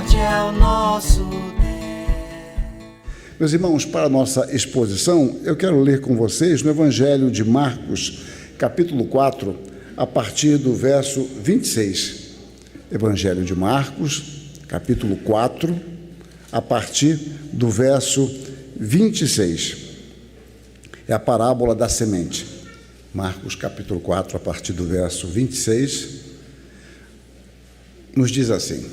forte é o nosso Deus. Meus irmãos, para a nossa exposição, eu quero ler com vocês no Evangelho de Marcos, capítulo 4, a partir do verso 26. Evangelho de Marcos, capítulo 4, a partir do verso 26. É a parábola da semente. Marcos, capítulo 4, a partir do verso 26, nos diz assim: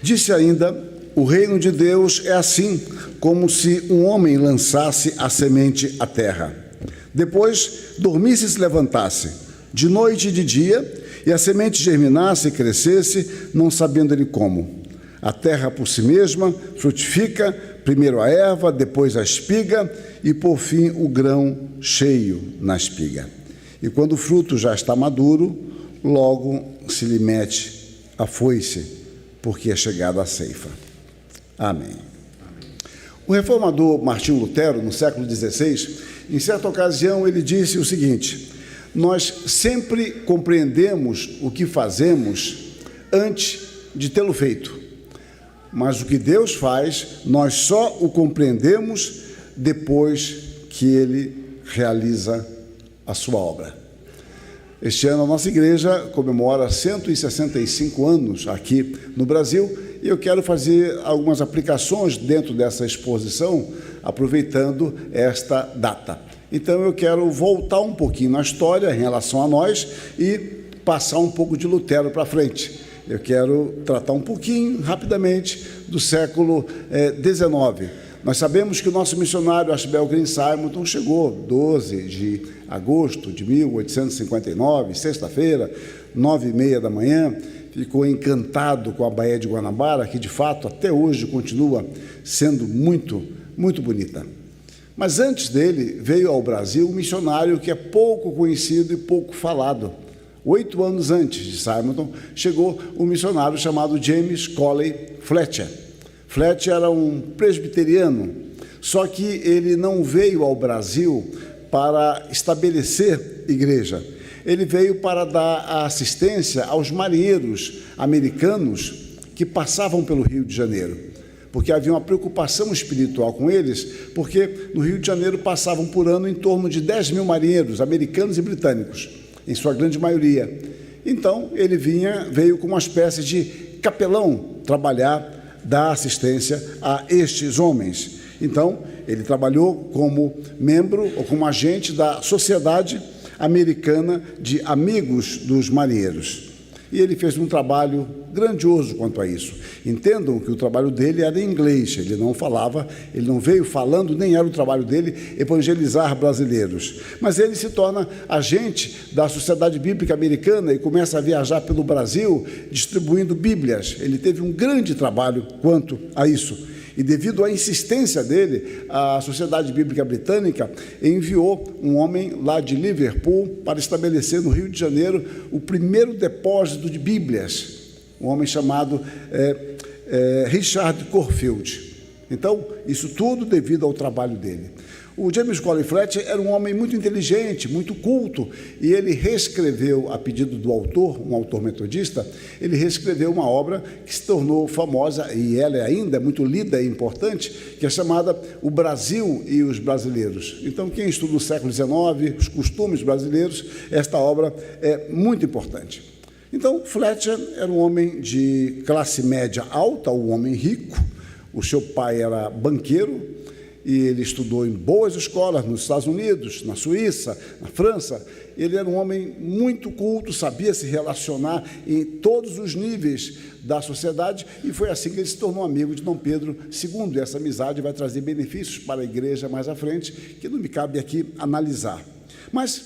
Disse ainda: o reino de Deus é assim, como se um homem lançasse a semente à terra. Depois dormisse e se levantasse, de noite e de dia, e a semente germinasse e crescesse, não sabendo ele como. A terra por si mesma frutifica, primeiro a erva, depois a espiga, e por fim o grão cheio na espiga. E quando o fruto já está maduro, logo se lhe mete a foice, porque é chegada a ceifa. Amém. O reformador Martinho Lutero, no século XVI, em certa ocasião ele disse o seguinte: nós sempre compreendemos o que fazemos antes de tê-lo feito, mas o que Deus faz, nós só o compreendemos depois que Ele realiza a sua obra. Este ano a nossa igreja comemora 165 anos aqui no Brasil, e eu quero fazer algumas aplicações dentro dessa exposição, aproveitando esta data. Então eu quero voltar um pouquinho na história em relação a nós e passar um pouco de Lutero para frente. Eu quero tratar um pouquinho, rapidamente, do século XIX. Nós sabemos que o nosso missionário Ashbel Green Simonton chegou 12 de agosto de 1859, sexta-feira, 9h30 da manhã, ficou encantado com a Baía de Guanabara, que de fato até hoje continua sendo muito, muito bonita. Mas antes dele veio ao Brasil um missionário que é pouco conhecido e pouco falado. 8 anos antes de Simonton, chegou um missionário chamado James Coley Fletcher. Fletcher era um presbiteriano, só que ele não veio ao Brasil para estabelecer igreja. Ele veio para dar assistência aos marinheiros americanos que passavam pelo Rio de Janeiro, porque havia uma preocupação espiritual com eles, porque no Rio de Janeiro passavam por ano em torno de 10 mil marinheiros, americanos e britânicos, em sua grande maioria. Então, ele veio como uma espécie de capelão trabalhar, dar assistência a estes homens. Então, ele trabalhou como membro ou como agente da Sociedade Americana de Amigos dos Marinheiros. E ele fez um trabalho grandioso quanto a isso. Entendam que o trabalho dele era em inglês, ele não falava, ele não veio falando, nem era o trabalho dele evangelizar brasileiros. Mas ele se torna agente da Sociedade Bíblica Americana e começa a viajar pelo Brasil distribuindo Bíblias. Ele teve um grande trabalho quanto a isso. E devido à insistência dele, a Sociedade Bíblica Britânica enviou um homem lá de Liverpool para estabelecer no Rio de Janeiro o primeiro depósito de Bíblias, um homem chamado Richard Corfield. Então, isso tudo devido ao trabalho dele. O James Coley Fletcher era um homem muito inteligente, muito culto, e ele reescreveu, a pedido do autor, um autor metodista, ele reescreveu uma obra que se tornou famosa, e ela ainda é muito lida e importante, que é chamada O Brasil e os Brasileiros. Então, quem estuda o século XIX, os costumes brasileiros, esta obra é muito importante. Então, Fletcher era um homem de classe média alta, um homem rico. O seu pai era banqueiro, e ele estudou em boas escolas nos Estados Unidos, na Suíça, na França. Ele era um homem muito culto, sabia se relacionar em todos os níveis da sociedade, e foi assim que ele se tornou amigo de Dom Pedro II. E essa amizade vai trazer benefícios para a igreja mais à frente, que não me cabe aqui analisar. Mas,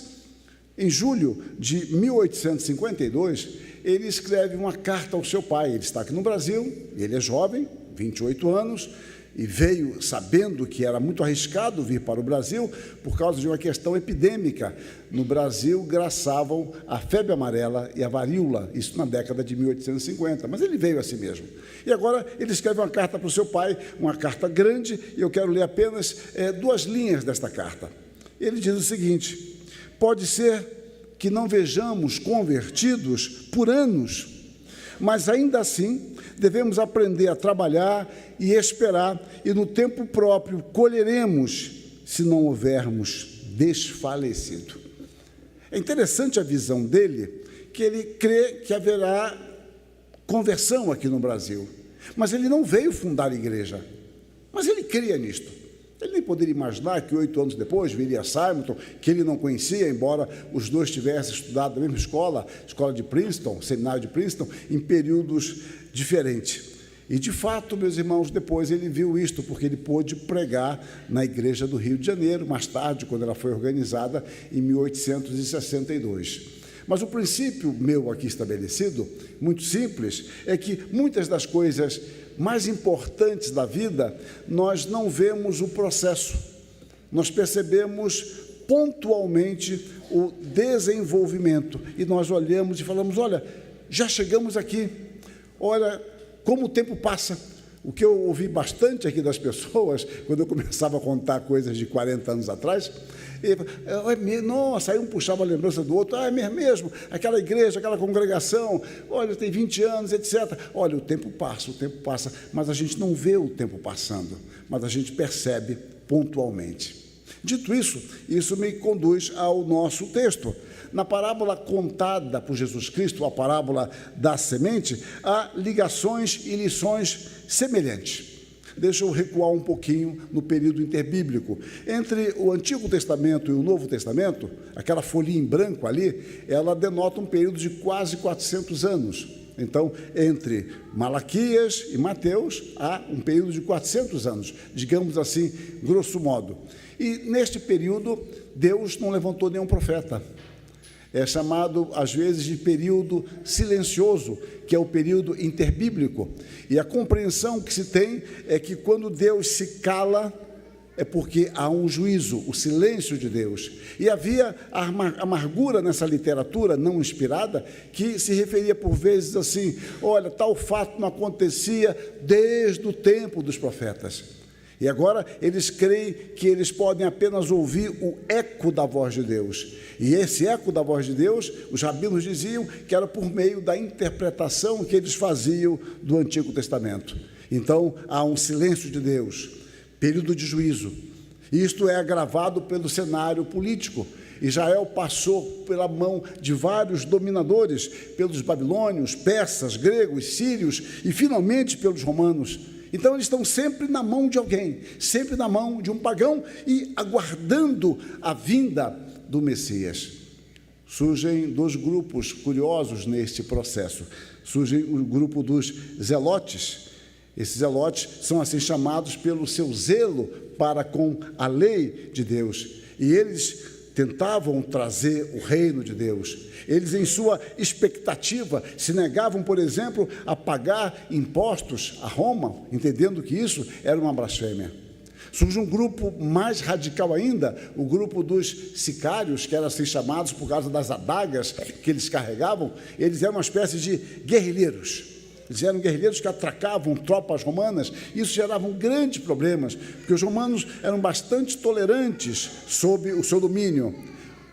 em julho de 1852, ele escreve uma carta ao seu pai. Ele está aqui no Brasil, ele é jovem, 28 anos, e veio sabendo que era muito arriscado vir para o Brasil por causa de uma questão epidêmica. No Brasil graçavam a febre amarela e a varíola, isso na década de 1850, mas ele veio assim mesmo. E agora ele escreve uma carta para o seu pai, uma carta grande, e eu quero ler apenas 2 linhas desta carta. Ele diz o seguinte: pode ser que não vejamos convertidos por anos, Mas ainda assim, devemos aprender a trabalhar e esperar, e no tempo próprio colheremos, se não houvermos desfalecido. É interessante a visão dele, que ele crê que haverá conversão aqui no Brasil, mas ele não veio fundar a igreja, mas ele cria nisto. Ele nem poderia imaginar que 8 anos depois viria Simonton, que ele não conhecia, embora os dois tivessem estudado na mesma escola de Princeton, seminário de Princeton, em períodos diferentes. E, de fato, meus irmãos, depois ele viu isto, porque ele pôde pregar na igreja do Rio de Janeiro, mais tarde, quando ela foi organizada, em 1862. Mas o princípio meu aqui estabelecido, muito simples, é que muitas das coisas mais importantes da vida, nós não vemos o processo, nós percebemos pontualmente o desenvolvimento, e nós olhamos e falamos, olha, já chegamos aqui, olha como o tempo passa. O que eu ouvi bastante aqui das pessoas, quando eu começava a contar coisas de 40 anos atrás, nossa, aí um puxava a lembrança do outro, é mesmo, aquela igreja, aquela congregação, olha, tem 20 anos, etc. Olha, o tempo passa, mas a gente não vê o tempo passando, mas a gente percebe pontualmente. Dito isso, isso me conduz ao nosso texto. Na parábola contada por Jesus Cristo, a parábola da semente, há ligações e lições semelhantes. Deixa eu recuar um pouquinho no período interbíblico. Entre o Antigo Testamento e o Novo Testamento, aquela folhinha em branco ali, ela denota um período de quase 400 anos. Então, entre Malaquias e Mateus, há um período de 400 anos, digamos assim, grosso modo. E, neste período, Deus não levantou nenhum profeta. É chamado, às vezes, de período silencioso, que é o período interbíblico. E a compreensão que se tem é que quando Deus se cala, é porque há um juízo, o silêncio de Deus. E havia a amargura nessa literatura não inspirada, que se referia por vezes assim, olha, tal fato não acontecia desde o tempo dos profetas. E agora eles creem que eles podem apenas ouvir o eco da voz de Deus. E esse eco da voz de Deus, os rabinos diziam que era por meio da interpretação que eles faziam do Antigo Testamento. Então, há um silêncio de Deus, período de juízo. Isto é agravado pelo cenário político. Israel passou pela mão de vários dominadores, pelos babilônios, persas, gregos, sírios e, finalmente, pelos romanos. Então, eles estão sempre na mão de alguém, sempre na mão de um pagão e aguardando a vinda do Messias. Surgem 2 grupos curiosos neste processo. Surge o grupo dos zelotes. Esses zelotes são assim chamados pelo seu zelo para com a lei de Deus. E eles tentavam trazer o reino de Deus. Eles, em sua expectativa, se negavam, por exemplo, a pagar impostos a Roma, entendendo que isso era uma blasfêmia. Surge um grupo mais radical ainda, o grupo dos sicários, que eram assim chamados por causa das adagas que eles carregavam. Eles eram uma espécie de guerrilheiros. Eles eram guerrilheiros que atracavam tropas romanas. Isso gerava grandes problemas, porque os romanos eram bastante tolerantes sob o seu domínio.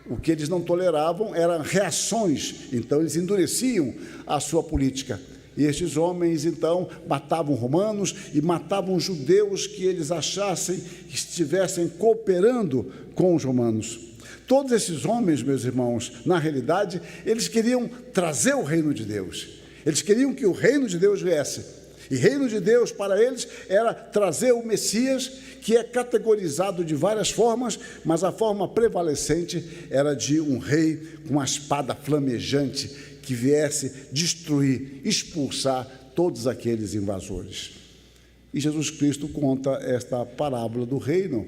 O que eles não toleravam eram reações, então eles endureciam a sua política. E estes homens, então, matavam romanos e matavam judeus que eles achassem que estivessem cooperando com os romanos. Todos esses homens, meus irmãos, na realidade, eles queriam trazer o reino de Deus. Eles queriam que o reino de Deus viesse. E reino de Deus, para eles, era trazer o Messias, que é categorizado de várias formas, mas a forma prevalecente era de um rei com uma espada flamejante que viesse destruir, expulsar todos aqueles invasores. E Jesus Cristo conta esta parábola do reino,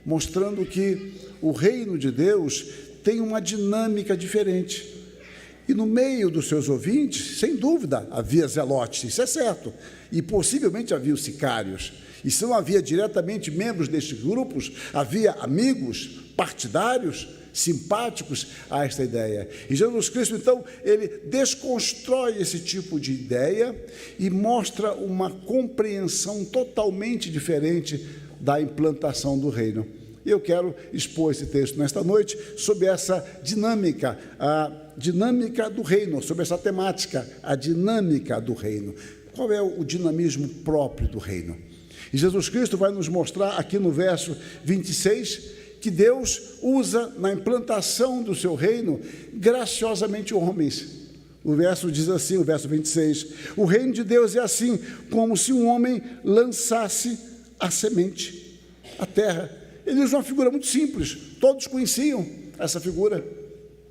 mostrando que o reino de Deus tem uma dinâmica diferente. E no meio dos seus ouvintes, sem dúvida, havia zelotes, isso é certo, e possivelmente havia os sicários. E se não havia diretamente membros destes grupos, havia amigos, partidários, simpáticos a esta ideia. E Jesus Cristo, então, ele desconstrói esse tipo de ideia e mostra uma compreensão totalmente diferente da implantação do reino. E eu quero expor esse texto nesta noite sobre essa dinâmica, a dinâmica do reino, sobre essa temática, a dinâmica do reino. Qual é o dinamismo próprio do reino? E Jesus Cristo vai nos mostrar aqui no verso 26 que Deus usa na implantação do seu reino graciosamente homens. O verso diz assim, o verso 26, o reino de Deus é assim, como se um homem lançasse a semente à terra. Ele usa uma figura muito simples, todos conheciam essa figura.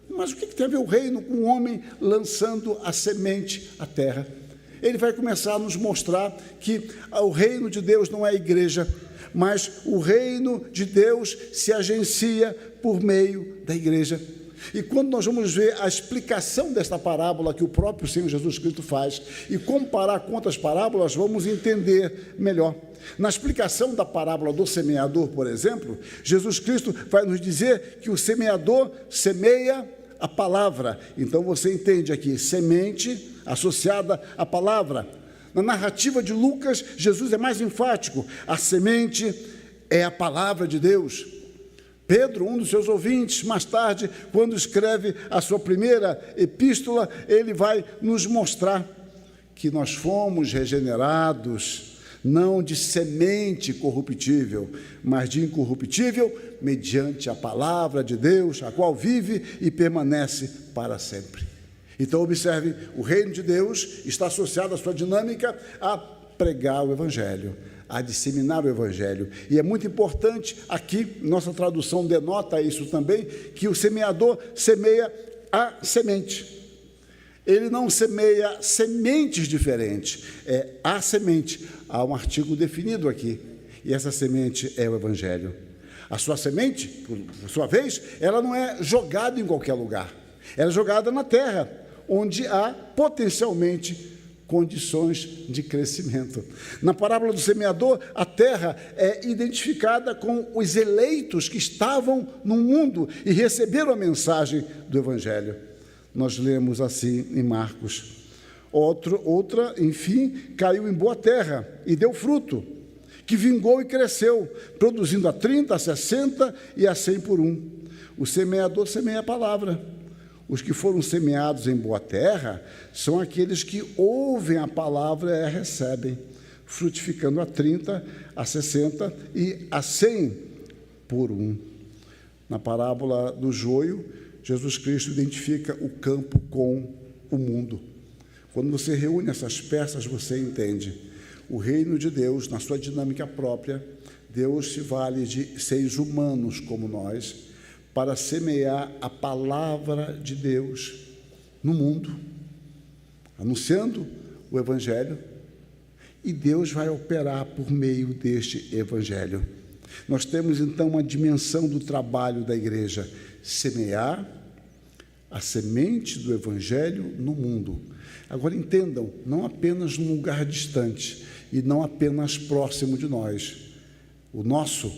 Mas o que tem a ver o reino com um homem lançando a semente à terra? Ele vai começar a nos mostrar que o reino de Deus não é a igreja, mas o reino de Deus se agencia por meio da igreja. E quando nós vamos ver a explicação desta parábola que o próprio Senhor Jesus Cristo faz e comparar com outras parábolas, vamos entender melhor. Na explicação da parábola do semeador, por exemplo, Jesus Cristo vai nos dizer que o semeador semeia a palavra. Então você entende aqui, semente associada à palavra. Na narrativa de Lucas, Jesus é mais enfático. A semente é a palavra de Deus. Pedro, um dos seus ouvintes, mais tarde, quando escreve a sua primeira epístola, ele vai nos mostrar que nós fomos regenerados, não de semente corruptível, mas de incorruptível, mediante a palavra de Deus, a qual vive e permanece para sempre. Então, observe, o reino de Deus está associado à sua dinâmica a pregar o Evangelho, a disseminar o Evangelho. E é muito importante, aqui, nossa tradução denota isso também, que o semeador semeia a semente. Ele não semeia sementes diferentes, é a semente. Há um artigo definido aqui, e essa semente é o Evangelho. A sua semente, por sua vez, ela não é jogada em qualquer lugar, ela é jogada na terra, onde há potencialmente condições de crescimento. Na parábola do semeador, a terra é identificada com os eleitos que estavam no mundo e receberam a mensagem do Evangelho. Nós lemos assim em Marcos. Outra, enfim, caiu em boa terra e deu fruto, que vingou e cresceu, produzindo a 30, a 60 e a 100 por um. O semeador semeia a palavra. Os que foram semeados em boa terra são aqueles que ouvem a palavra e a recebem, frutificando a 30, a 60 e a 100 por um. Na parábola do joio, Jesus Cristo identifica o campo com o mundo. Quando você reúne essas peças, você entende. O reino de Deus, na sua dinâmica própria, Deus se vale de seres humanos como nós, para semear a palavra de Deus no mundo, anunciando o Evangelho, e Deus vai operar por meio deste Evangelho. Nós temos, então, uma dimensão do trabalho da igreja, semear a semente do Evangelho no mundo. Agora, entendam, não apenas num lugar distante, e não apenas próximo de nós. O nosso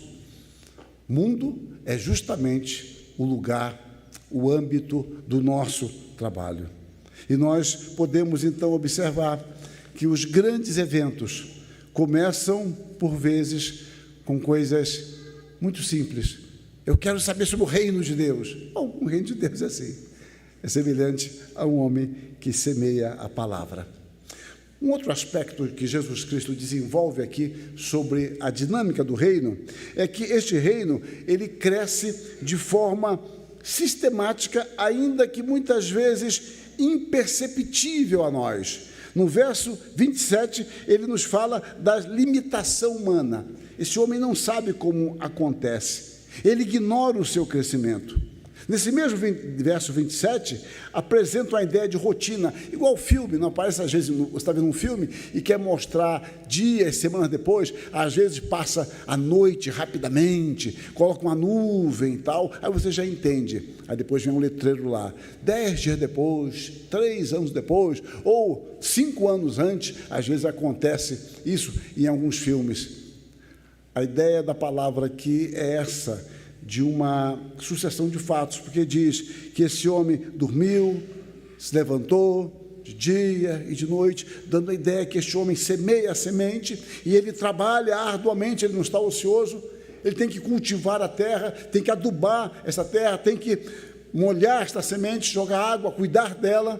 mundo é justamente o lugar, o âmbito do nosso trabalho. E nós podemos, então, observar que os grandes eventos começam, por vezes, com coisas muito simples. Eu quero saber sobre o reino de Deus. Bom, o reino de Deus é assim. É semelhante a um homem que semeia a palavra. Um outro aspecto que Jesus Cristo desenvolve aqui sobre a dinâmica do reino é que este reino, ele cresce de forma sistemática, ainda que muitas vezes imperceptível a nós. No verso 27, ele nos fala da limitação humana. Esse homem não sabe como acontece, ele ignora o seu crescimento. Nesse mesmo verso 27, apresenta uma ideia de rotina, igual filme, não aparece às vezes, você está vendo um filme e quer mostrar dias, semanas depois, às vezes passa a noite rapidamente, coloca uma nuvem e tal, aí você já entende. Aí depois vem um letreiro lá, 10 dias depois, 3 anos depois, ou 5 anos antes, às vezes acontece isso em alguns filmes. A ideia da palavra aqui é essa, de uma sucessão de fatos, porque diz que esse homem dormiu, se levantou de dia e de noite, dando a ideia que este homem semeia a semente e ele trabalha arduamente, ele não está ocioso, ele tem que cultivar a terra, tem que adubar essa terra, tem que molhar esta semente, jogar água, cuidar dela,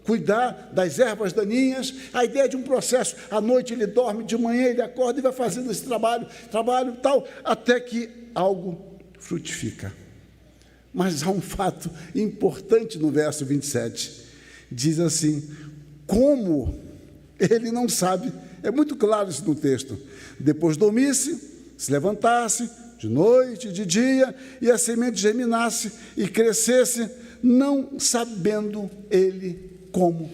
cuidar das ervas daninhas. A ideia de um processo, à noite ele dorme, de manhã ele acorda e vai fazendo esse trabalho tal, até que algo frutifica. Mas há um fato importante no verso 27, diz assim, como ele não sabe, é muito claro isso no texto, depois dormisse, se levantasse, de noite, de dia, e a semente germinasse e crescesse, não sabendo ele como.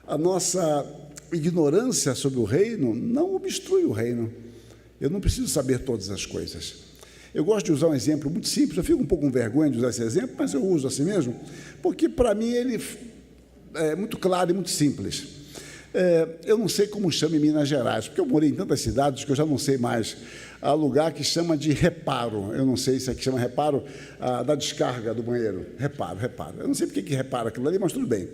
A nossa ignorância sobre o reino não obstrui o reino. Eu não preciso saber todas as coisas. Eu gosto de usar um exemplo muito simples, eu fico um pouco com vergonha de usar esse exemplo, mas eu uso assim mesmo, porque para mim ele é muito claro e muito simples. Eu não sei como chama em Minas Gerais, porque eu morei em tantas cidades que eu já não sei mais. Há lugar que chama de reparo, eu não sei se aqui chama reparo da descarga do banheiro. Reparo. Eu não sei porque que repara aquilo ali, mas tudo bem.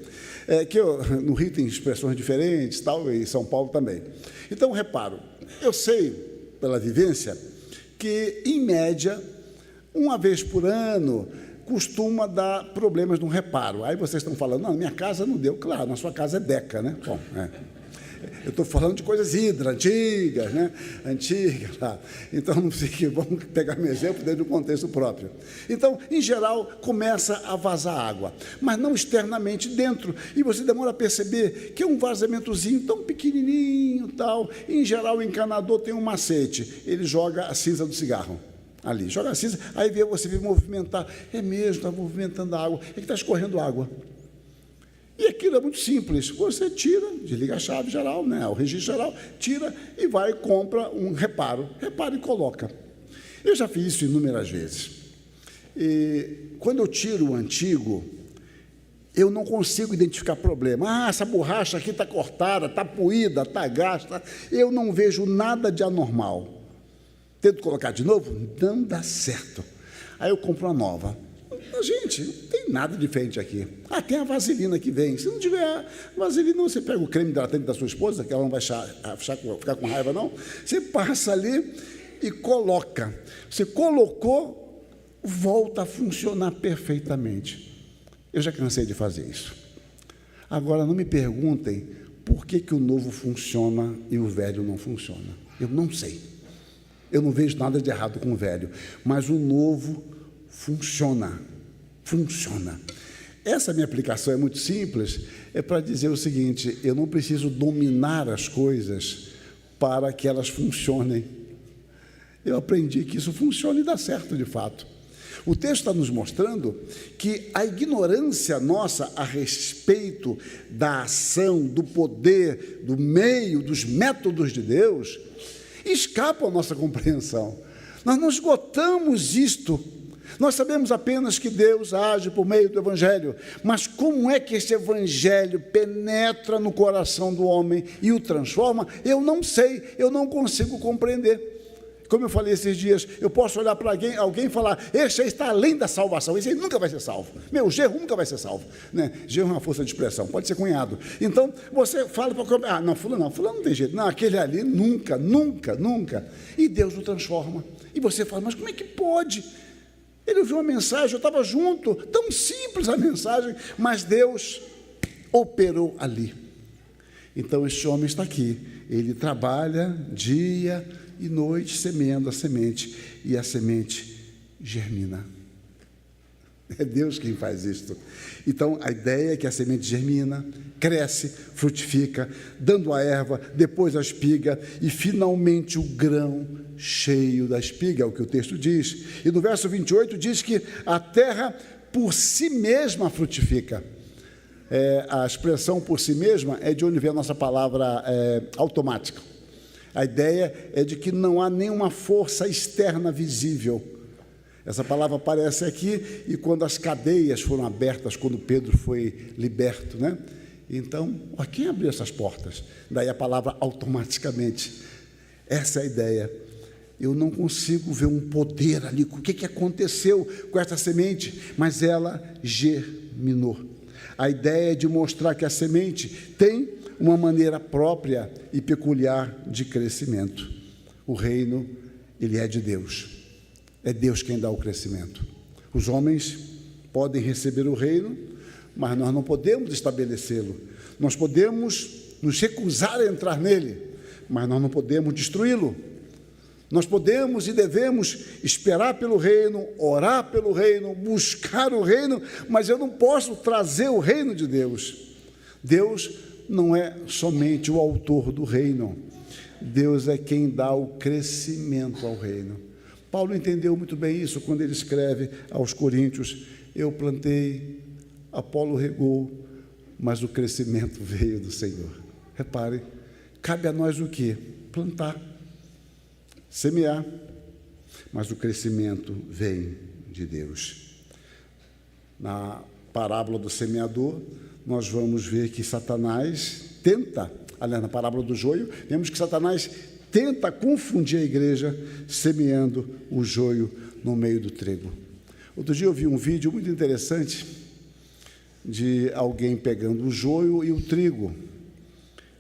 No Rio tem expressões diferentes, tal, e em São Paulo também. Então, reparo. Eu sei, pela vivência, que, em média, uma vez por ano, costuma dar problemas no reparo. Aí vocês estão falando, não, minha casa não deu. Claro, na sua casa é Deca, né? Bom, eu estou falando de coisas antigas, né? Antigas, tá? Então, não sei que vamos pegar meu exemplo dentro do contexto próprio. Então, em geral, começa a vazar água, mas não externamente dentro. E você demora a perceber que é um vazamentozinho tão pequenininho, tal. Em geral, o encanador tem um macete. Ele joga a cinza do cigarro. Ali, joga a cinza, aí você vê movimentar. É mesmo, está movimentando a água. É que está escorrendo água. E aquilo é muito simples. Você tira, desliga a chave geral, né, o registro geral, tira e vai e compra um reparo. Repara e coloca. Eu já fiz isso inúmeras vezes. E quando eu tiro o antigo, eu não consigo identificar problema. Essa borracha aqui está cortada, está poída, está gasta. Eu não vejo nada de anormal. Tento colocar de novo, não dá certo. Aí eu compro uma nova. Gente, não tem nada diferente aqui. Tem a vaselina que vem. Se não tiver vaselina, você pega o creme hidratante da sua esposa, que ela não vai ficar com raiva, não. Você passa ali e coloca. Você colocou, volta a funcionar perfeitamente. Eu já cansei de fazer isso. Agora, não me perguntem por que o novo funciona e o velho não funciona. Eu não sei. Eu não vejo nada de errado com o velho, mas o novo funciona. Essa minha aplicação é muito simples, é para dizer o seguinte, eu não preciso dominar as coisas para que elas funcionem. Eu aprendi que isso funciona e dá certo de fato. O texto está nos mostrando que a ignorância nossa a respeito da ação, do poder, do meio, dos métodos de Deus, escapa à nossa compreensão. Nós não esgotamos isto. Nós sabemos apenas que Deus age por meio do Evangelho, mas como é que esse Evangelho penetra no coração do homem e o transforma? Eu não sei, eu não consigo compreender. Como eu falei esses dias, eu posso olhar para alguém e falar, esse aí está além da salvação, esse aí nunca vai ser salvo. Meu genro nunca vai ser salvo. Né? Genro é uma força de expressão, pode ser cunhado. Então, você fala para fulano não tem jeito. Não, aquele ali nunca. E Deus o transforma. E você fala, mas como é que pode? Ele ouviu uma mensagem, eu estava junto, tão simples a mensagem, mas Deus operou ali. Então, este homem está aqui, ele trabalha dia e noite semeando a semente, e a semente germina. É Deus quem faz isto. Então, a ideia é que a semente germina, cresce, frutifica, dando a erva, depois a espiga, e finalmente o grão cheio da espiga, é o que o texto diz. E no verso 28 diz que a terra por si mesma frutifica. A expressão por si mesma é de onde vem a nossa palavra automática. A ideia é de que não há nenhuma força externa visível. Essa palavra aparece aqui, e quando as cadeias foram abertas, quando Pedro foi liberto, né? Então, quem abriu essas portas? Daí a palavra automaticamente. Essa é a ideia. Eu não consigo ver um poder ali, o que aconteceu com essa semente, mas ela germinou. A ideia é de mostrar que a semente tem uma maneira própria e peculiar de crescimento. o reino, ele é de Deus. É Deus quem dá o crescimento. Os homens podem receber o reino, mas nós não podemos estabelecê-lo. Nós podemos nos recusar a entrar nele, mas nós não podemos destruí-lo. Nós podemos e devemos esperar pelo reino, orar pelo reino, buscar o reino, mas eu não posso trazer o reino de Deus. Deus não é somente o autor do reino. Deus é quem dá o crescimento ao reino. Paulo entendeu muito bem isso quando ele escreve aos Coríntios: eu plantei, Apolo regou, mas o crescimento veio do Senhor. Repare, cabe a nós o quê? Plantar, semear, mas o crescimento vem de Deus. Na parábola do semeador, nós vamos ver que Satanás tenta, aliás, na parábola do joio, vemos que Satanás tenta confundir a igreja, semeando o joio no meio do trigo. Outro dia eu vi um vídeo muito interessante de alguém pegando o joio e o trigo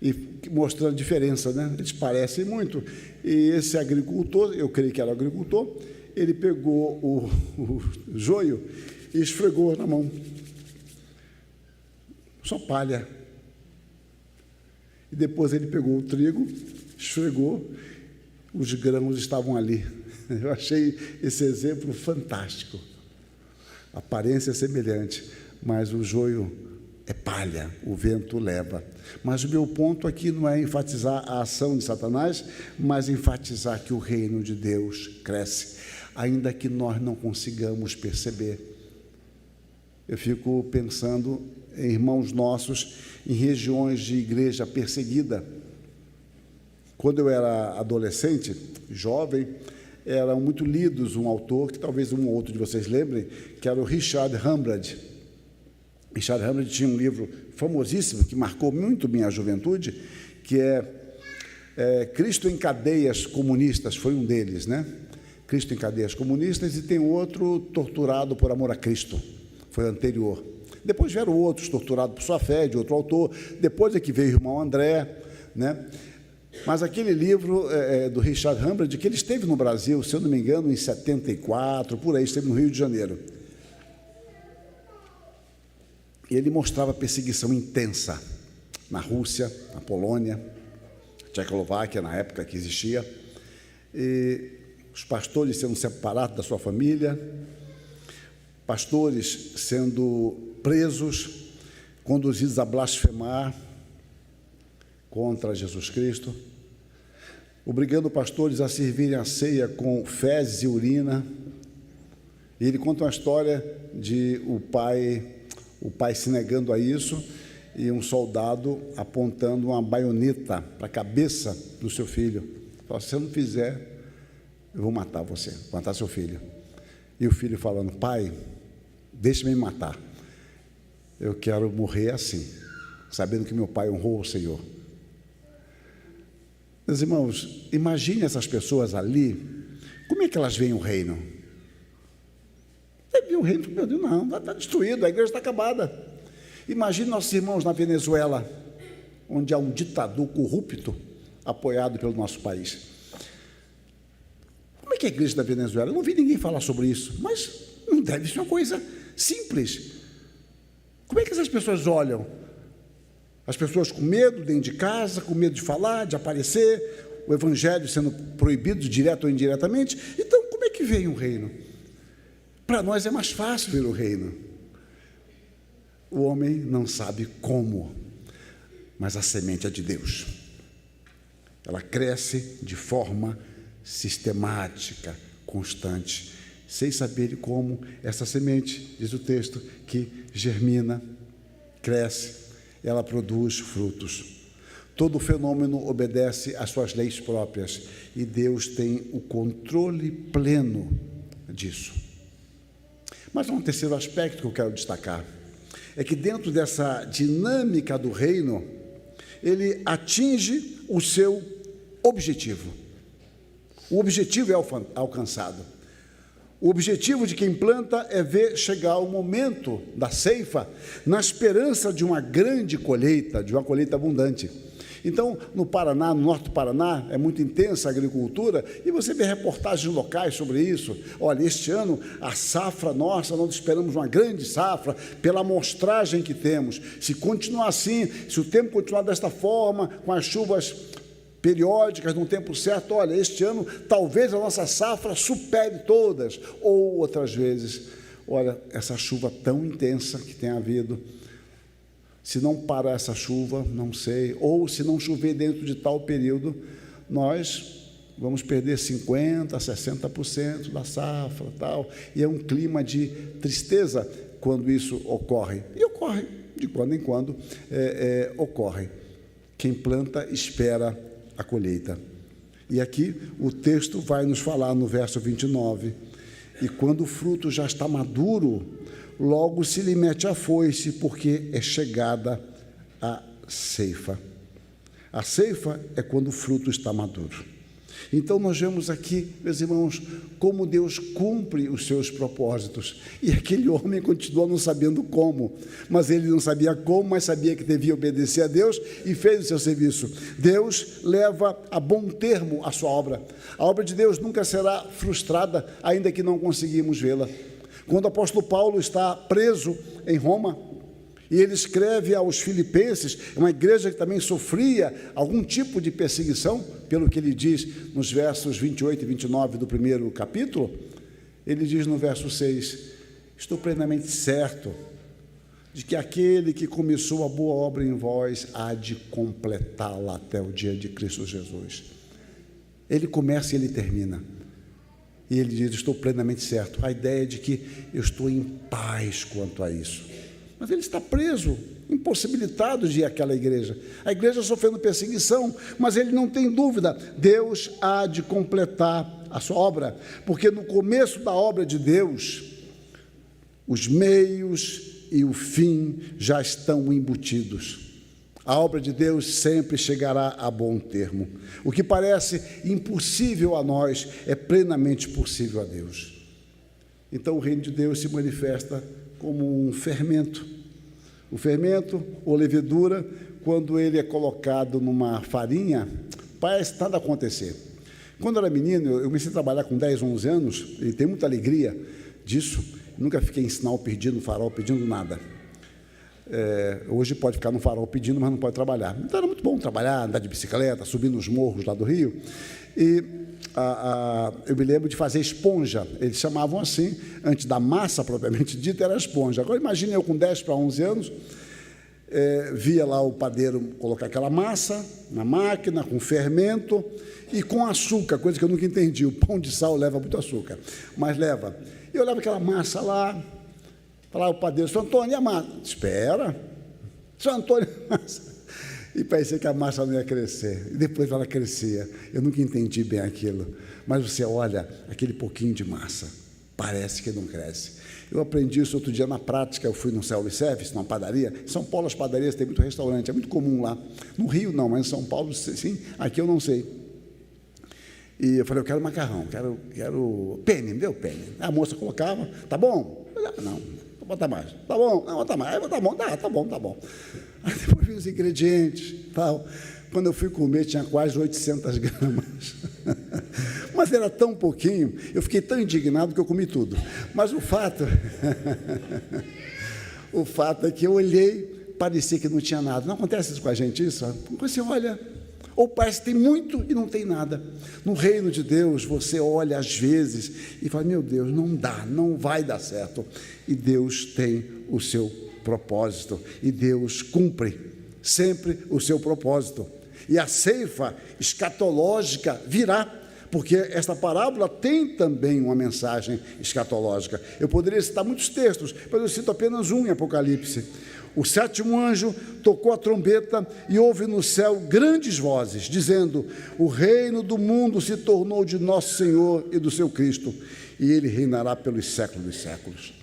e mostrando a diferença, né? Eles parecem muito. E esse agricultor, eu creio que era agricultor, ele pegou o joio e esfregou na mão. Só palha. E depois ele pegou o trigo, esfregou, os grãos estavam ali. Eu achei esse exemplo fantástico. A aparência é semelhante, mas o joio é palha, o vento leva. Mas o meu ponto aqui não é enfatizar a ação de Satanás, mas enfatizar que o reino de Deus cresce, ainda que nós não consigamos perceber. Eu fico pensando em irmãos nossos em regiões de igreja perseguida. Quando eu era adolescente, jovem, eram muito lidos um autor, que talvez um ou outro de vocês lembrem, que era o Richard Hamblad. Richard Hamblad tinha um livro famosíssimo, que marcou muito minha juventude, que é Cristo em Cadeias Comunistas, foi um deles, né? Cristo em Cadeias Comunistas, e tem outro, Torturado por Amor a Cristo, foi o anterior. Depois vieram outros, Torturado por Sua Fé, de outro autor, depois é que veio o irmão André, né? Mas aquele livro do Richard Hamblad, que ele esteve no Brasil, se eu não me engano, em 74, por aí, esteve no Rio de Janeiro. E ele mostrava a perseguição intensa na Rússia, na Polônia, Tchecoslováquia, na época que existia, e os pastores sendo separados da sua família, pastores sendo presos, conduzidos a blasfemar contra Jesus Cristo, obrigando pastores a servirem a ceia com fezes e urina. E ele conta uma história de o pai se negando a isso e um soldado apontando uma baioneta para a cabeça do seu filho. Falou: se você não fizer, eu vou matar você, vou matar seu filho. E o filho falando: pai, deixe-me me matar. Eu quero morrer assim, sabendo que meu pai honrou o Senhor. Meus irmãos, imagine essas pessoas ali, como é que elas veem o reino? Deve ver o reino, meu Deus, não, está destruído, a igreja está acabada. Imagine nossos irmãos na Venezuela, onde há um ditador corrupto, apoiado pelo nosso país. Como é que é a igreja da Venezuela? Eu não vi ninguém falar sobre isso, mas não deve ser uma coisa simples. Como é que essas pessoas olham? As pessoas com medo dentro de casa, com medo de falar, de aparecer, o evangelho sendo proibido direto ou indiretamente. Então, como é que vem o reino? Para nós é mais fácil ver o reino. O homem não sabe como, mas a semente é de Deus. Ela cresce de forma sistemática, constante, sem saber como essa semente, diz o texto, que germina, cresce, ela produz frutos. Todo fenômeno obedece às suas leis próprias e Deus tem o controle pleno disso. Mas há um terceiro aspecto que eu quero destacar, é que dentro dessa dinâmica do reino, ele atinge o seu objetivo. O objetivo é alcançado. O objetivo de quem planta é ver chegar o momento da ceifa, na esperança de uma grande colheita, de uma colheita abundante. Então, no Paraná, no norte do Paraná, é muito intensa a agricultura, e você vê reportagens locais sobre isso. Olha, este ano, a safra nossa, nós esperamos uma grande safra, pela amostragem que temos. Se continuar assim, se o tempo continuar desta forma, com as chuvas periódicas, no tempo certo, olha, este ano, talvez a nossa safra supere todas. Ou, outras vezes, olha, essa chuva tão intensa que tem havido, se não parar essa chuva, não sei, ou se não chover dentro de tal período, nós vamos perder 50%, 60% da safra, tal, e é um clima de tristeza quando isso ocorre, e ocorre, de quando em quando ocorre. Quem planta espera a colheita. E aqui o texto vai nos falar no verso 29, e quando o fruto já está maduro, logo se lhe mete a foice, porque é chegada a ceifa. A ceifa é quando o fruto está maduro. Então nós vemos aqui, meus irmãos, como Deus cumpre os seus propósitos. E aquele homem continua não sabendo como, mas ele não sabia como, mas sabia que devia obedecer a Deus e fez o seu serviço. Deus leva a bom termo a sua obra. A obra de Deus nunca será frustrada, ainda que não conseguimos vê-la. Quando o apóstolo Paulo está preso em Roma, e ele escreve aos Filipenses, uma igreja que também sofria algum tipo de perseguição, pelo que ele diz nos versos 28 e 29 do primeiro capítulo, ele diz no verso 6, estou plenamente certo de que aquele que começou a boa obra em vós há de completá-la até o dia de Cristo Jesus. Ele começa e ele termina. E ele diz, estou plenamente certo. A ideia é de que eu estou em paz quanto a isso. Mas ele está preso, impossibilitado de ir àquela igreja. A igreja sofrendo perseguição, mas ele não tem dúvida, Deus há de completar a sua obra, porque no começo da obra de Deus, os meios e o fim já estão embutidos. A obra de Deus sempre chegará a bom termo. O que parece impossível a nós é plenamente possível a Deus. Então o reino de Deus se manifesta como um fermento. O fermento, ou levedura, quando ele é colocado numa farinha, parece nada acontecer. Quando eu era menino, eu comecei a trabalhar com 10, 11 anos, e tenho muita alegria disso, nunca fiquei em sinal pedindo, farol pedindo nada. Hoje pode ficar no farol pedindo, mas não pode trabalhar. Então era muito bom trabalhar, andar de bicicleta, subir nos morros lá do Rio, e eu me lembro de fazer esponja, eles chamavam assim, antes da massa propriamente dita, era esponja. Agora imagine eu com 10 para 11 anos, via lá o padeiro colocar aquela massa na máquina, com fermento e com açúcar, coisa que eu nunca entendi, o pão de sal leva muito açúcar, mas leva. Eu olhava aquela massa lá, falava o padeiro, Sr. Antônio, e a massa? Espera, Sr. Antônio, a massa. E parecia que a massa não ia crescer, e depois ela crescia. Eu nunca entendi bem aquilo, mas você olha aquele pouquinho de massa, parece que não cresce. Eu aprendi isso outro dia na prática, eu fui no self-service, numa padaria. Em São Paulo as padarias têm muito restaurante, é muito comum lá. No Rio não, mas em São Paulo sim, aqui eu não sei. E eu falei, eu quero macarrão, quero penne, me deu penne. A moça colocava, tá bom? Eu falei, não, vou botar mais. Tá bom, não, botar mais. Aí, tá bom, tá bom. Aí depois vi os ingredientes, tal. Quando eu fui comer, tinha quase 800 gramas. Mas era tão pouquinho, eu fiquei tão indignado que eu comi tudo. Mas o fato é que eu olhei, parecia que não tinha nada. Não acontece isso com a gente, isso? Você olha, ou parece que tem muito e não tem nada. No reino de Deus, você olha às vezes e fala, meu Deus, não dá, não vai dar certo. E Deus tem o seu propósito, e Deus cumpre sempre o seu propósito. E a ceifa escatológica virá, porque esta parábola tem também uma mensagem escatológica. Eu poderia citar muitos textos, mas eu cito apenas um em Apocalipse. O sétimo anjo tocou a trombeta e houve no céu grandes vozes, dizendo, o reino do mundo se tornou de nosso Senhor e do seu Cristo, e ele reinará pelos séculos dos séculos.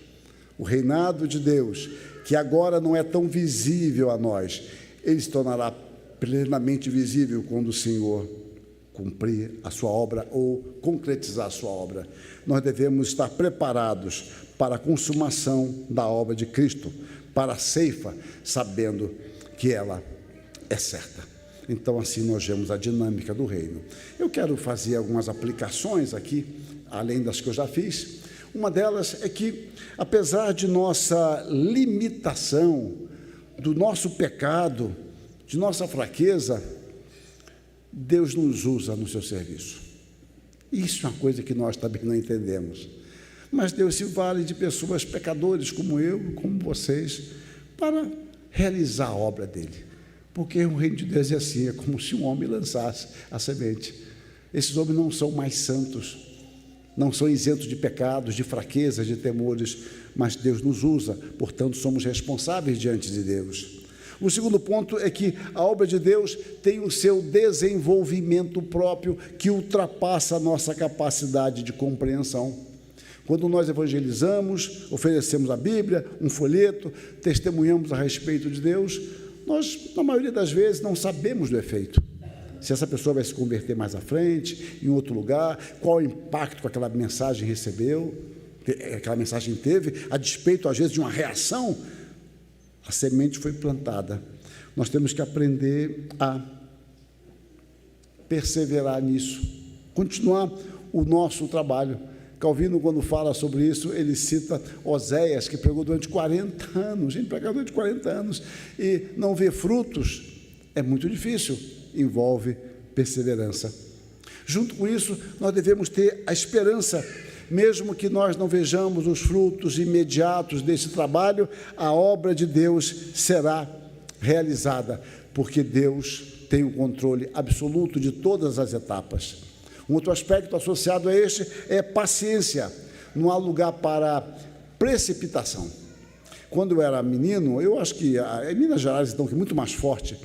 O reinado de Deus, que agora não é tão visível a nós, ele se tornará plenamente visível quando o Senhor cumprir a sua obra ou concretizar a sua obra. Nós devemos estar preparados para a consumação da obra de Cristo, para a ceifa, sabendo que ela é certa. Então, assim, nós vemos a dinâmica do reino. Eu quero fazer algumas aplicações aqui, além das que eu já fiz. Uma delas é que, apesar de nossa limitação, do nosso pecado, de nossa fraqueza, Deus nos usa no seu serviço. Isso é uma coisa que nós também não entendemos. Mas Deus se vale de pessoas pecadores como eu, como vocês, para realizar a obra dele. Porque o reino de Deus é assim, é como se um homem lançasse a semente. Esses homens não são mais santos, não são isentos de pecados, de fraquezas, de temores, mas Deus nos usa, portanto somos responsáveis diante de Deus. O segundo ponto é que a obra de Deus tem o seu desenvolvimento próprio que ultrapassa a nossa capacidade de compreensão. Quando nós evangelizamos, oferecemos a Bíblia, um folheto, testemunhamos a respeito de Deus, nós, na maioria das vezes, não sabemos do efeito. Se essa pessoa vai se converter mais à frente, em outro lugar, qual o impacto que aquela mensagem recebeu, aquela mensagem teve, a despeito, às vezes, de uma reação. A semente foi plantada. Nós temos que aprender a perseverar nisso, continuar o nosso trabalho. Calvino, quando fala sobre isso, ele cita Oséias, que pregou durante 40 anos. Gente, pregar durante 40 anos e não ver frutos é muito difícil, envolve perseverança. Junto com isso, nós devemos ter a esperança. Mesmo que nós não vejamos os frutos imediatos desse trabalho, a obra de Deus será realizada, porque Deus tem o controle absoluto de todas as etapas. Um outro aspecto associado a este é paciência. Não há lugar para precipitação. Quando eu era menino, eu acho que em Minas Gerais, então, que é muito mais forte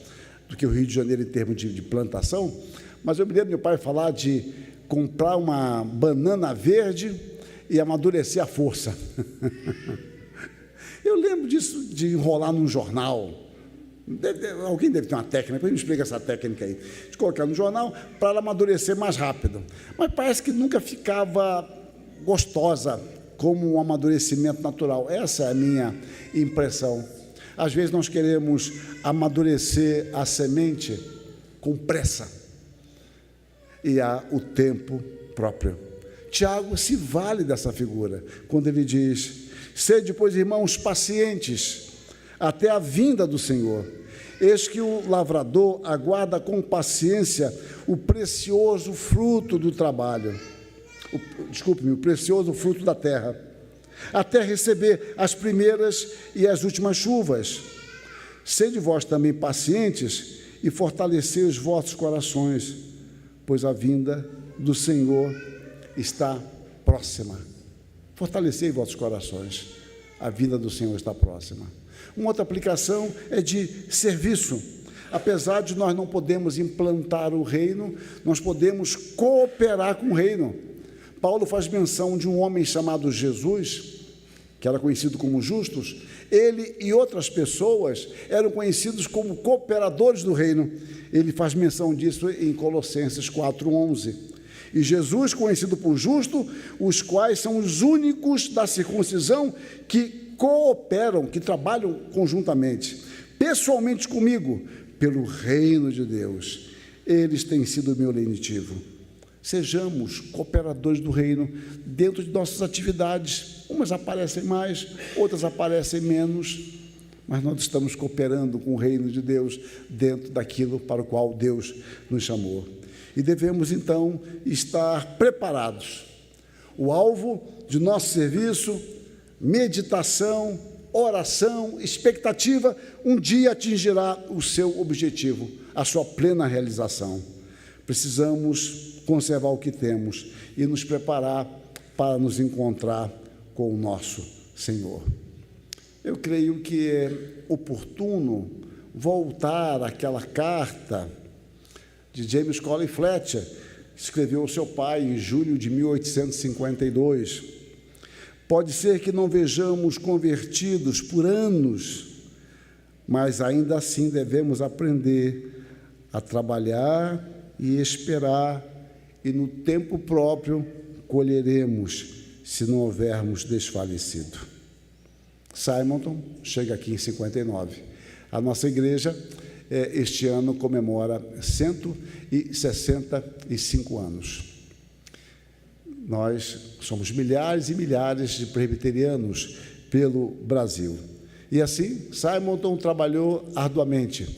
do que o Rio de Janeiro em termos de plantação, mas eu me lembro do meu pai falar de comprar uma banana verde e amadurecer à força. Eu lembro disso, de enrolar num jornal. Alguém deve ter uma técnica, depois me explica essa técnica aí, de colocar no jornal para ela amadurecer mais rápido. Mas parece que nunca ficava gostosa como um amadurecimento natural. Essa é a minha impressão. Às vezes nós queremos amadurecer a semente com pressa, e há o tempo próprio. Tiago se vale dessa figura, quando ele diz: sede, pois, irmãos, pacientes, até a vinda do Senhor. Eis que o lavrador aguarda com paciência o precioso fruto do trabalho, o precioso fruto da terra, até receber as primeiras e as últimas chuvas. Sede vós também pacientes e fortalecei os vossos corações, pois a vinda do Senhor está próxima. Fortalecei vossos corações, a vinda do Senhor está próxima. Uma outra aplicação é de serviço. Apesar de nós não podermos implantar o reino, nós podemos cooperar com o reino. Paulo faz menção de um homem chamado Jesus, que era conhecido como Justus. Ele e outras pessoas eram conhecidos como cooperadores do reino. Ele faz menção disso em Colossenses 4:11. E Jesus, conhecido por justo, os quais são os únicos da circuncisão que cooperam, que trabalham conjuntamente, pessoalmente comigo, pelo reino de Deus. Eles têm sido o meu lenitivo. Sejamos cooperadores do reino dentro de nossas atividades. Umas aparecem mais, outras aparecem menos, mas nós estamos cooperando com o reino de Deus dentro daquilo para o qual Deus nos chamou. E devemos, então, estar preparados. O alvo de nosso serviço, meditação, oração, expectativa, um dia atingirá o seu objetivo, a sua plena realização. Precisamos conservar o que temos e nos preparar para nos encontrar com o nosso Senhor. Eu creio que é oportuno voltar àquela carta de James Cole Fletcher, que escreveu ao seu pai em julho de 1852. Pode ser que não vejamos convertidos por anos, mas ainda assim devemos aprender a trabalhar e esperar, e no tempo próprio colheremos, se não houvermos desfalecido. Simonton chega aqui em 59. A nossa igreja este ano comemora 165 anos. Nós somos milhares e milhares de presbiterianos pelo Brasil. E assim, Simonton trabalhou arduamente,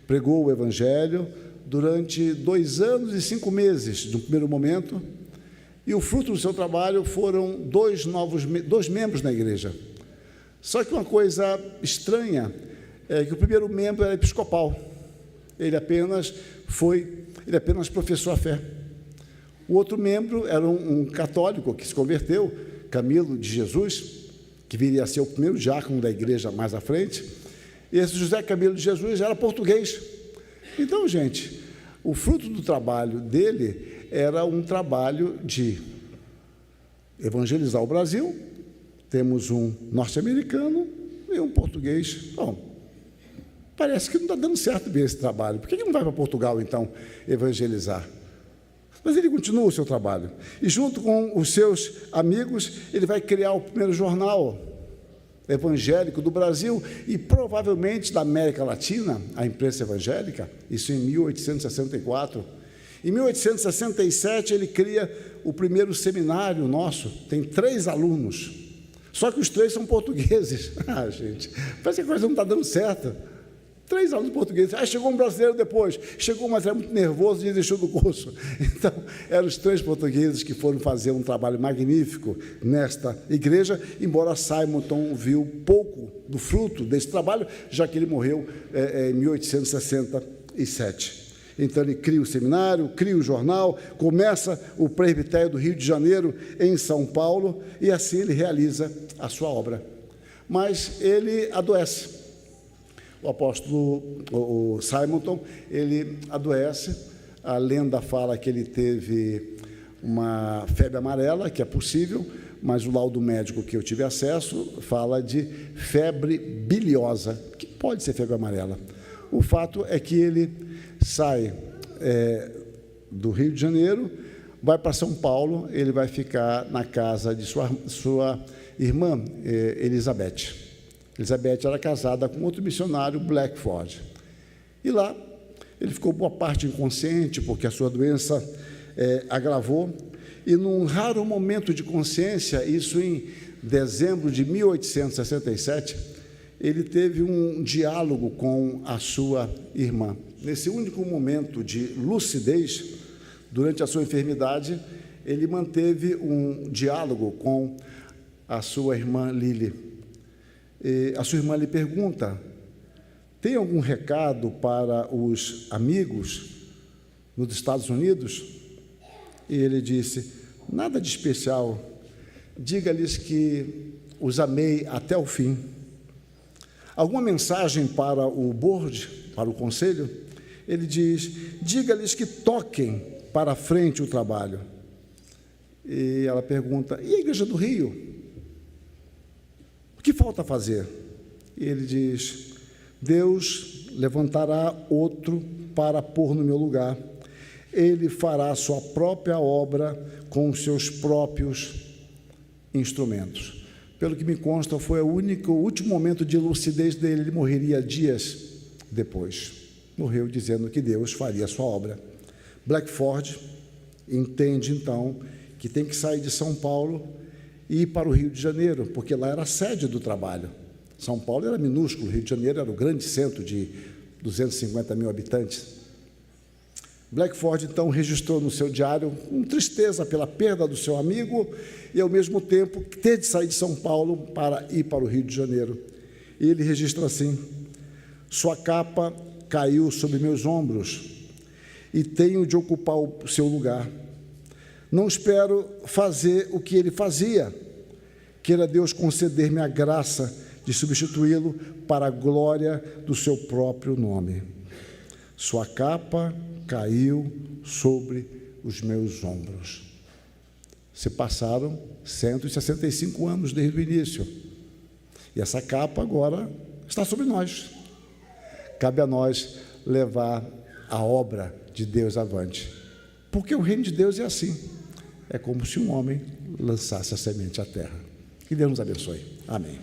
pregou o Evangelho durante 2 anos e 5 meses, no primeiro momento, e o fruto do seu trabalho foram 2 membros na igreja. Só que uma coisa estranha é que o primeiro membro era episcopal. Ele apenas professou a fé. O outro membro era um católico que se converteu, Camilo de Jesus, que viria a ser o primeiro diácono da igreja mais à frente. E esse José Camilo de Jesus era português. Então, gente, o fruto do trabalho dele era um trabalho de evangelizar o Brasil. Temos um norte-americano e um português. Bom, parece que não está dando certo bem esse trabalho. Por que não vai para Portugal, então, evangelizar? Mas ele continua o seu trabalho. E junto com os seus amigos, ele vai criar o primeiro jornal evangélico do Brasil e provavelmente da América Latina, a imprensa evangélica, isso em 1864. Em 1867, ele cria o primeiro seminário nosso, tem 3 alunos, só que os 3 são portugueses. Ah, gente, parece que a coisa não está dando certo. 3 alunos portugueses. Chegou um brasileiro depois. Chegou, mas era muito nervoso e desistiu do curso. Então, eram os 3 portugueses que foram fazer um trabalho magnífico nesta igreja, embora Simonton viu pouco do fruto desse trabalho, já que ele morreu em 1867. Então, ele cria o seminário, cria o jornal, começa o presbitério do Rio de Janeiro, em São Paulo, e assim ele realiza a sua obra. Mas ele adoece. O apóstolo o Simonton, ele adoece. A lenda fala que ele teve uma febre amarela, que é possível, mas o laudo médico que eu tive acesso fala de febre biliosa, que pode ser febre amarela. O fato é que ele sai do Rio de Janeiro, vai para São Paulo, ele vai ficar na casa de sua irmã, Elizabeth. Elizabeth era casada com outro missionário, Blackford. E lá, ele ficou boa parte inconsciente, porque a sua doença agravou. E num raro momento de consciência, isso em dezembro de 1867, ele teve um diálogo com a sua irmã. Nesse único momento de lucidez, durante a sua enfermidade, ele manteve um diálogo com a sua irmã Lily. A sua irmã lhe pergunta: tem algum recado para os amigos nos Estados Unidos? E ele disse: nada de especial, diga-lhes que os amei até o fim. Alguma mensagem para o board, para o conselho? Ele diz: diga-lhes que toquem para frente o trabalho. E ela pergunta: e a Igreja do Rio? O que falta fazer? E ele diz: Deus levantará outro para pôr no meu lugar. Ele fará a sua própria obra com os seus próprios instrumentos. Pelo que me consta, foi o último momento de lucidez dele. Ele morreria dias depois. Morreu dizendo que Deus faria a sua obra. Blackford entende, então, que tem que sair de São Paulo e ir para o Rio de Janeiro, porque lá era a sede do trabalho. São Paulo era minúsculo, Rio de Janeiro era o grande centro de 250 mil habitantes. Blackford, então, registrou no seu diário com tristeza pela perda do seu amigo e, ao mesmo tempo, ter de sair de São Paulo para ir para o Rio de Janeiro. E ele registra assim: sua capa caiu sobre meus ombros e tenho de ocupar o seu lugar. Não espero fazer o que ele fazia. Queira Deus conceder-me a graça de substituí-lo para a glória do seu próprio nome. Sua capa caiu sobre os meus ombros. Se passaram 165 anos desde o início. E essa capa agora está sobre nós. Cabe a nós levar a obra de Deus avante. Porque o reino de Deus é assim. É como se um homem lançasse a semente à terra. Que Deus nos abençoe. Amém.